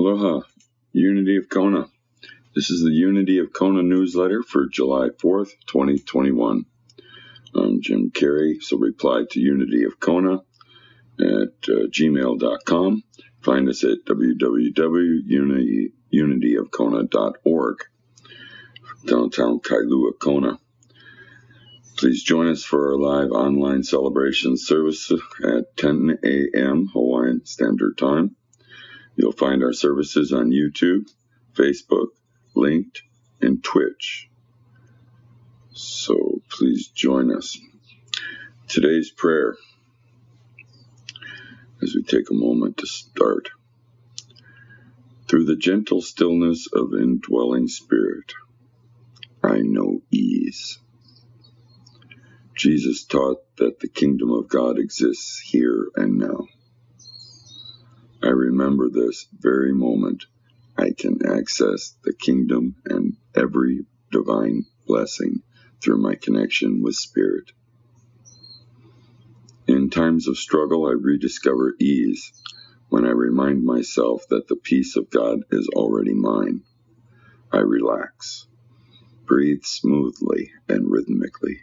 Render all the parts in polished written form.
Aloha, Unity of Kona. This is the Unity of Kona Newsletter for July 4th, 2021. I'm Jim Carey, so reply to Unity of Kona at gmail.com. Find us at www.unityofkona.org, downtown Kailua, Kona. Please join us for our live online celebration service at 10 a.m. Hawaiian Standard Time. You'll find our services on YouTube, Facebook, Linked, and Twitch. So please join us. Today's prayer, as we take a moment to start. Through the gentle stillness of indwelling spirit, I know ease. Jesus taught that the kingdom of God exists here and now. I remember this very moment I can access the kingdom and every divine blessing through my connection with Spirit. In times of struggle, I rediscover ease when I remind myself that the peace of God is already mine. I relax, breathe smoothly and rhythmically.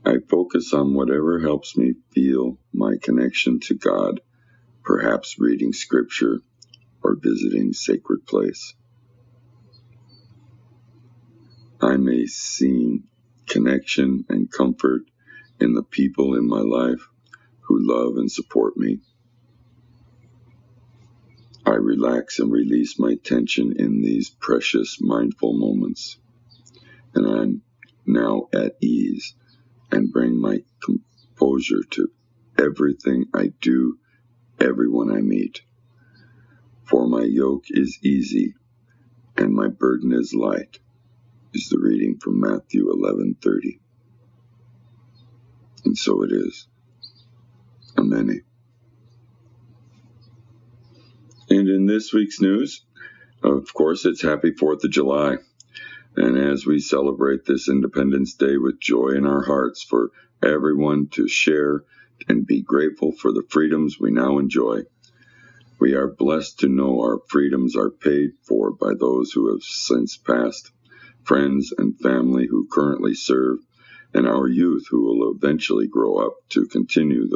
I focus on whatever helps me feel my connection to God, perhaps reading scripture or visiting sacred place. I may see connection and comfort in the people in my life who love and support me. I relax and release my tension in these precious mindful moments, and I'm now at ease and bring my composure to everything I do, everyone I meet. For my yoke is easy and my burden is light, is the reading from Matthew 11:30. And so it is. Amen. And in this week's news, of course, it's Happy 4th of July. And as we celebrate this Independence Day with joy in our hearts for everyone to share and be grateful for the freedoms we now enjoy, we are blessed to know our freedoms are paid for by those who have since passed, friends and family who currently serve, and our youth who will eventually grow up to continue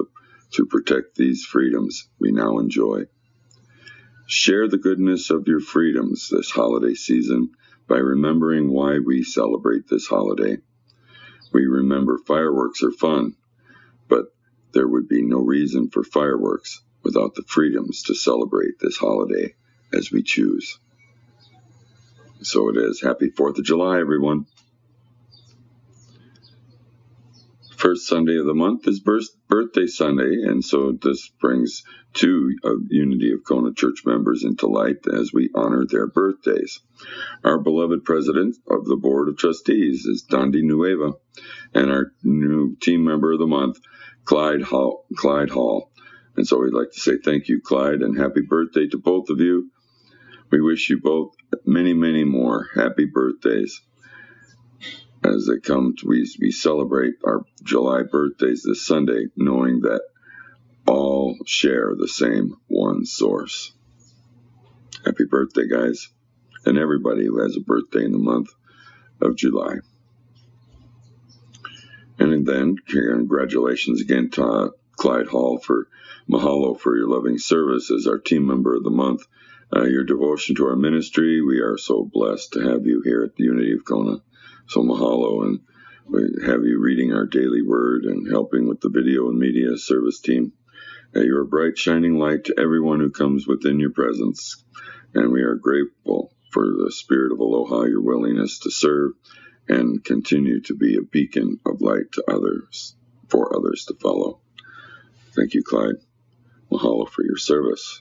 to protect these freedoms we now enjoy. Share the goodness of your freedoms this holiday season by remembering why we celebrate this holiday. We remember fireworks are fun, but there would be no reason for fireworks without the freedoms to celebrate this holiday as we choose. So it is. Happy 4th of July, everyone. First Sunday of the month is birthday Sunday, and so this brings two Unity of Kona church members into light as we honor their birthdays. Our beloved president of the Board of Trustees is Dondi Nueva, and our new team member of the month, Clyde Hall. And so we'd like to say thank you, Clyde, and happy birthday to both of you. We wish you both many, many more happy birthdays. As they come, we celebrate our July birthdays this Sunday, knowing that all share the same one source. Happy birthday, guys, and everybody who has a birthday in the month of July. And then, congratulations again to Clyde Hall for mahalo for your loving service as our team member of the month. Your devotion to our ministry, we are so blessed to have you here at the Unity of Kona. So mahalo, and we have you reading our daily word and helping with the video and media service team. You're a bright, shining light to everyone who comes within your presence, and we are grateful for the spirit of aloha, your willingness to serve and continue to be a beacon of light to others, for others to follow. Thank you, Clyde. Mahalo for your service.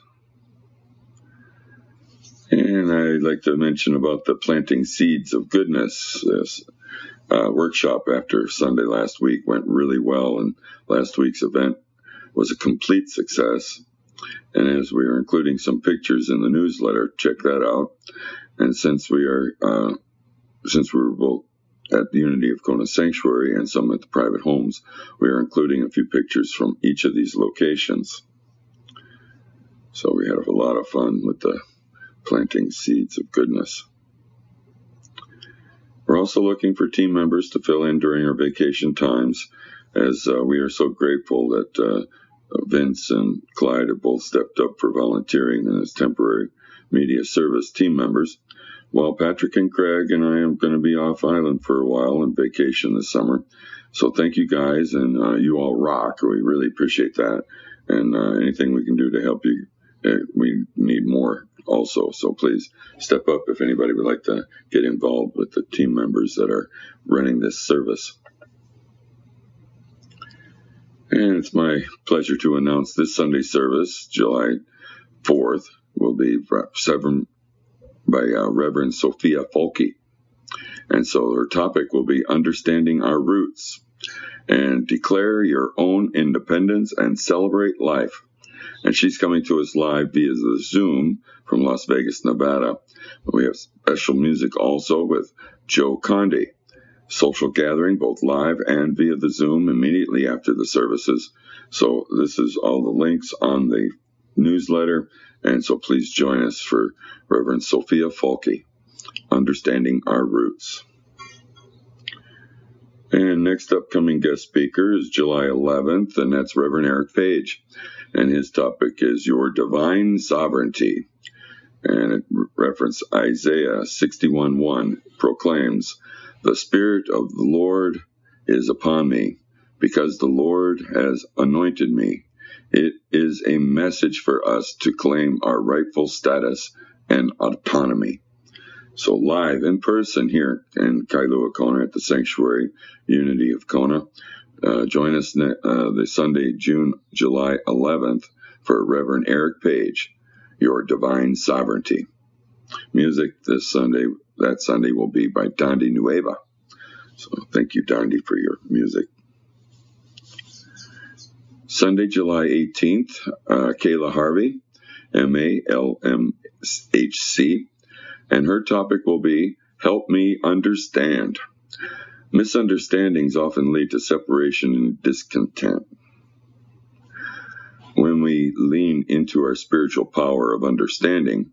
And I'd like to mention about the Planting Seeds of Goodness. This workshop after Sunday last week went really well, and last week's event was a complete success. And as we are including some pictures in the newsletter, check that out. And since we were both at the Unity of Kona Sanctuary and some at the private homes, we are including a few pictures from each of these locations. So we had a lot of fun with the planting seeds of goodness. We're also looking for team members to fill in during our vacation times, as we are so grateful that Vince and Clyde have both stepped up for volunteering as temporary media service team members, while Patrick and Craig and I am going to be off island for a while on vacation this summer. So thank you guys, and you all rock. We really appreciate that. And anything we can do to help you, we need more also. So please step up if anybody would like to get involved with the team members that are running this service. And it's my pleasure to announce this Sunday service, July 4th, will be served by Reverend Sophia Folke. And so her topic will be Understanding Our Roots and Declare Your Own Independence and Celebrate Life. And she's coming to us live via the Zoom from Las Vegas, Nevada. We have special music also with Joe Conde. Social gathering, both live and via the Zoom, immediately after the services. So this is all the links on the newsletter, and so please join us for Reverend Sophia Folke, Understanding Our Roots. And next upcoming guest speaker is July 11th, and that's Reverend Eric Page, and his topic is Your Divine Sovereignty. And it references Isaiah 61:1 proclaims, The Spirit of the Lord is upon me, because the Lord has anointed me. It is a message for us to claim our rightful status and autonomy. So live in person here in Kailua Kona at the Sanctuary Unity of Kona. Join us the Sunday, July 11th for Reverend Eric Page, Your Divine Sovereignty. Music that Sunday will be by Dondi Nueva. So thank you, Dondi, for your music. Sunday, July 18th, Kayla Harvey, MALMHC, and her topic will be Help Me Understand. Misunderstandings often lead to separation and discontent. When we lean into our spiritual power of understanding,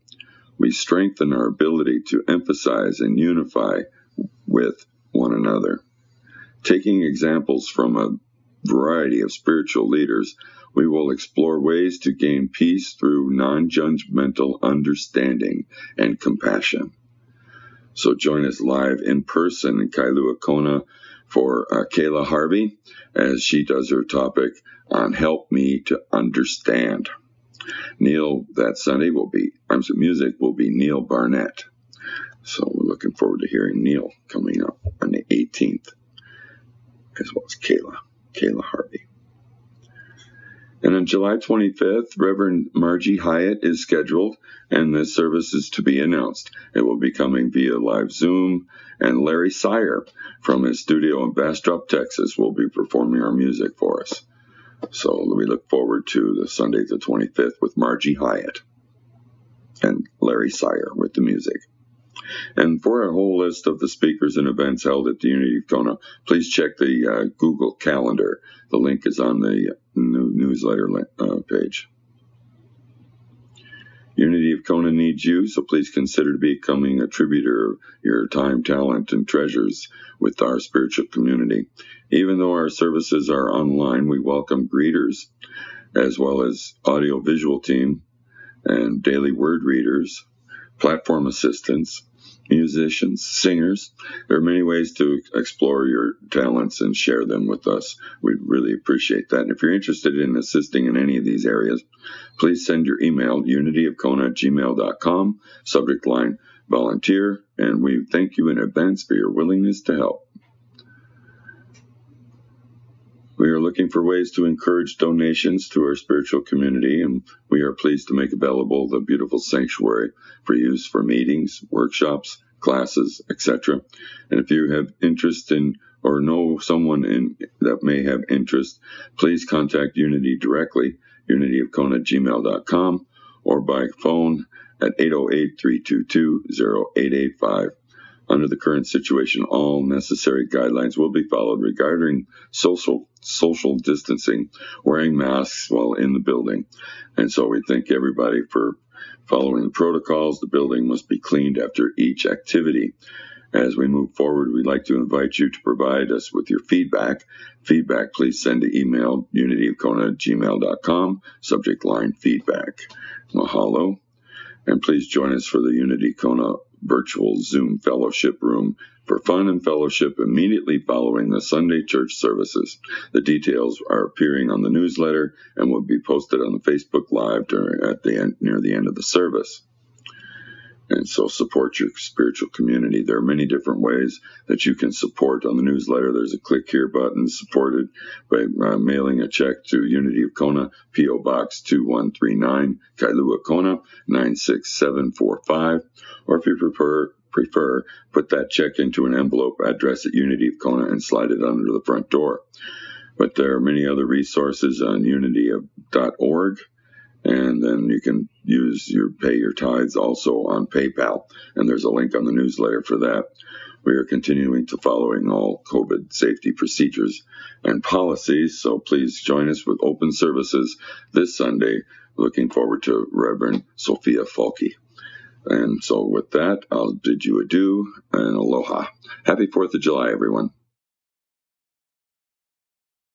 we strengthen our ability to emphasize and unify with one another. Taking examples from a variety of spiritual leaders, we will explore ways to gain peace through non-judgmental understanding and compassion. So join us live in person in Kailua Kona for Kayla Harvey as she does her topic on Help Me to Understand. Music will be Neil Barnett. So we're looking forward to hearing Neil coming up on the 18th, as well as Kayla Harvey. And on July 25th, Reverend Margie Hyatt is scheduled, and this service is to be announced. It will be coming via live Zoom, and Larry Sire from his studio in Bastrop, Texas, will be performing our music for us. So we look forward to the Sunday the 25th with Margie Hyatt and Larry Sire with the music. And for a whole list of the speakers and events held at the Unity of Kona, please check the Google Calendar. The link is on the newsletter page. Unity of Kona needs you, so please consider becoming a contributor of your time, talent, and treasures with our spiritual community. Even though our services are online, we welcome greeters, as well as audio-visual team and daily word readers, platform assistants, musicians, singers. There are many ways to explore your talents and share them with us. We'd really appreciate that. And if you're interested in assisting in any of these areas, please send your email, unityofkona@gmail.com, subject line volunteer, and we thank you in advance for your willingness to help. We are looking for ways to encourage donations to our spiritual community, and we are pleased to make available the beautiful sanctuary for use for meetings, workshops, classes, etc. And if you have interest in or know someone that may have interest, please contact Unity directly, unityofkona@gmail.com, or by phone at 808-322-0885. Under the current situation, all necessary guidelines will be followed regarding social distancing, wearing masks while in the building. And so we thank everybody for Following the protocols, the building must be cleaned after each activity. As we move forward, we'd like to invite you to provide us with your feedback. Feedback, please send to email unityofkona@gmail.com, subject line feedback. Mahalo. And please join us for the Unity Kona virtual Zoom fellowship room for fun and fellowship immediately following the Sunday church services. The details are appearing on the newsletter and will be posted on the Facebook Live near the end of the service. And so support your spiritual community. There are many different ways that you can support on the newsletter. There's a click here button, supported by mailing a check to Unity of Kona, P.O. Box 2139, Kailua, Kona, 96745. Or if you prefer, put that check into an envelope addressed at Unity of Kona and slide it under the front door. But there are many other resources on unity.org. And then you can pay your tithes also on PayPal. And there's a link on the newsletter for that. We are continuing to following all COVID safety procedures and policies. So please join us with open services this Sunday. Looking forward to Reverend Sophia Falke. And so with that, I'll bid you adieu and aloha. Happy 4th of July, everyone.